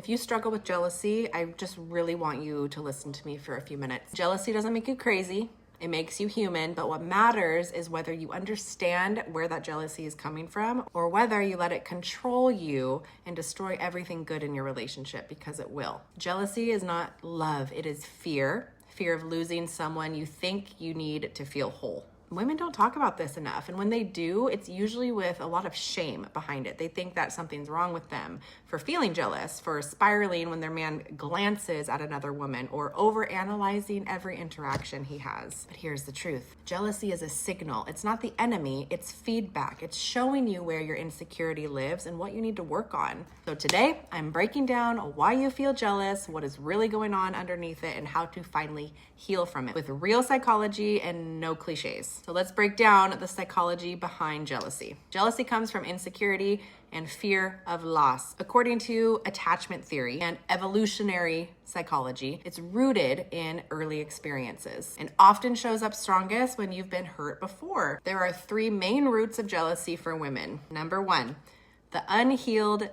If you struggle with jealousy, I just really want you to listen to me for a few minutes. Jealousy doesn't make you crazy. It makes you human, but what matters is whether you understand where that jealousy is coming from or whether you let it control you and destroy everything good in your relationship, because it will. Jealousy is not love, it is fear. Fear of losing someone you think you need to feel whole. Women don't talk about this enough, and when they do, it's usually with a lot of shame behind it. They think that something's wrong with them for feeling jealous, for spiraling when their man glances at another woman, or overanalyzing every interaction he has. But here's the truth. Jealousy is a signal. It's not the enemy, it's feedback. It's showing you where your insecurity lives and what you need to work on. So today, I'm breaking down why you feel jealous, what is really going on underneath it, and how to finally heal from it with real psychology and no cliches. So let's break down the psychology behind jealousy. Jealousy comes from insecurity and fear of loss. According to attachment theory and evolutionary psychology, it's rooted in early experiences and often shows up strongest when you've been hurt before. There are 3 main roots of jealousy for women. Number 1, the unhealed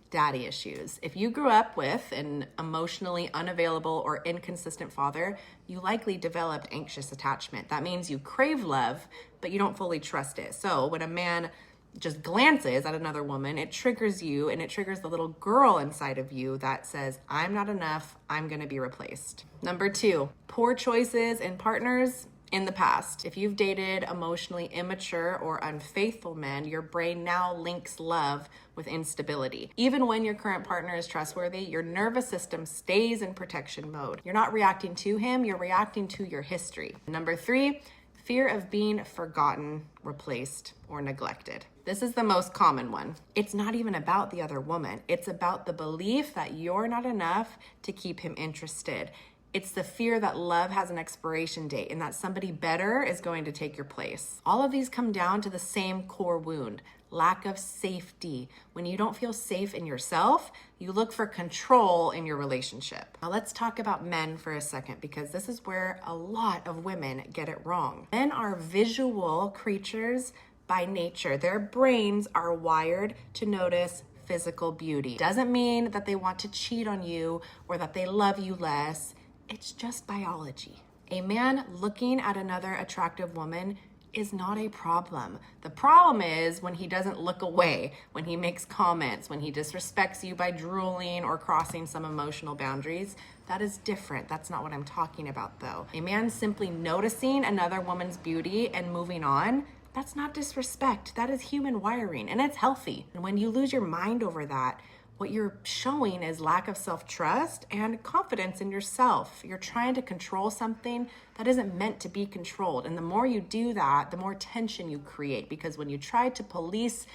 daddy issues. If you grew up with an emotionally unavailable or inconsistent father, you likely developed anxious attachment. That means you crave love, but you don't fully trust it. So when a man just glances at another woman, it triggers you, and it triggers the little girl inside of you that says, I'm not enough, I'm gonna be replaced. Number 2, poor choices in partners in the past. If you've dated emotionally immature or unfaithful men, your brain now links love with instability. Even when your current partner is trustworthy, your nervous system stays in protection mode. You're not reacting to him, you're reacting to your history. Number 3, fear of being forgotten, replaced, or neglected. This is the most common one. It's not even about the other woman. It's about the belief that you're not enough to keep him interested. It's the fear that love has an expiration date and that somebody better is going to take your place. All of these come down to the same core wound: lack of safety. When you don't feel safe in yourself, you look for control in your relationship. Now let's talk about men for a second, because this is where a lot of women get it wrong. Men are visual creatures by nature. Their brains are wired to notice physical beauty. Doesn't mean that they want to cheat on you or that they love you less. It's just biology. A man looking at another attractive woman is not a problem. The problem is when he doesn't look away, when he makes comments, when he disrespects you by drooling or crossing some emotional boundaries. That is different. That's not what I'm talking about, though. A man simply noticing another woman's beauty and moving on, that's not disrespect. That is human wiring, and it's healthy. And when you lose your mind over that, what you're showing is lack of self-trust and confidence in yourself. You're trying to control something that isn't meant to be controlled. And the more you do that, the more tension you create, because when you try to police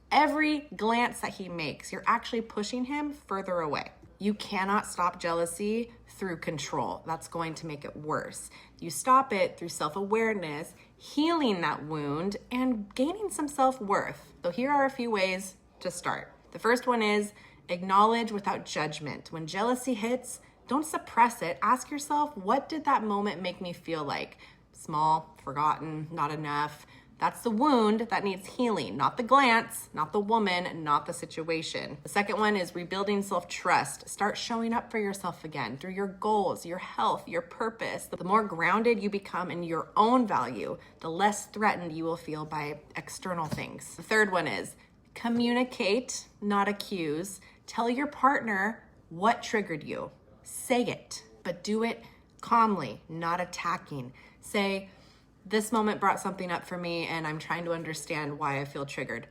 every glance that he makes, you're actually pushing him further away. You cannot stop jealousy through control. That's going to make it worse. You stop it through self-awareness, healing that wound, and gaining some self-worth. So here are a few ways to start. The first one is acknowledge without judgment. When jealousy hits, don't suppress it. Ask yourself, what did that moment make me feel like? Small, forgotten, not enough. That's the wound that needs healing, not the glance, not the woman, not the situation. The second one is rebuilding self-trust. Start showing up for yourself again through your goals, your health, your purpose. The more grounded you become in your own value, the less threatened you will feel by external things. The third one is communicate, not accuse. Tell your partner what triggered you. Say it, but do it calmly, not attacking. Say, this moment brought something up for me and I'm trying to understand why I feel triggered.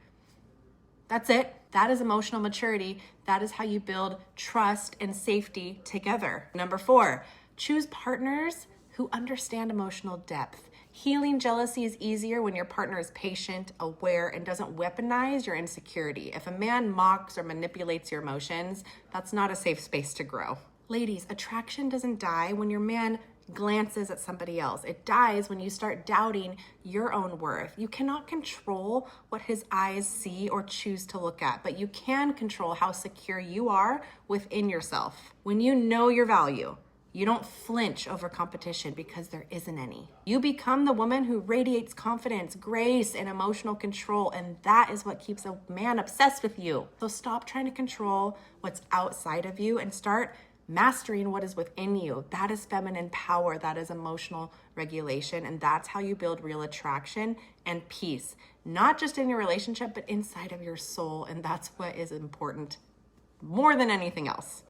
That's it. That is emotional maturity. That is how you build trust and safety together. Number 4, choose partners who understand emotional depth. Healing jealousy is easier when your partner is patient, aware, and doesn't weaponize your insecurity. If a man mocks or manipulates your emotions, that's not a safe space to grow. Ladies, attraction doesn't die when your man glances at somebody else. It dies when you start doubting your own worth. You cannot control what his eyes see or choose to look at, but you can control how secure you are within yourself. When you know your value, You don't flinch over competition because there isn't any. You become the woman who radiates confidence, grace, and emotional control, and that is what keeps a man obsessed with you. So stop trying to control what's outside of you and start mastering what is within you. That is feminine power. That is emotional regulation. And that's how you build real attraction and peace, not just in your relationship, but inside of your soul. And that's what is important more than anything else.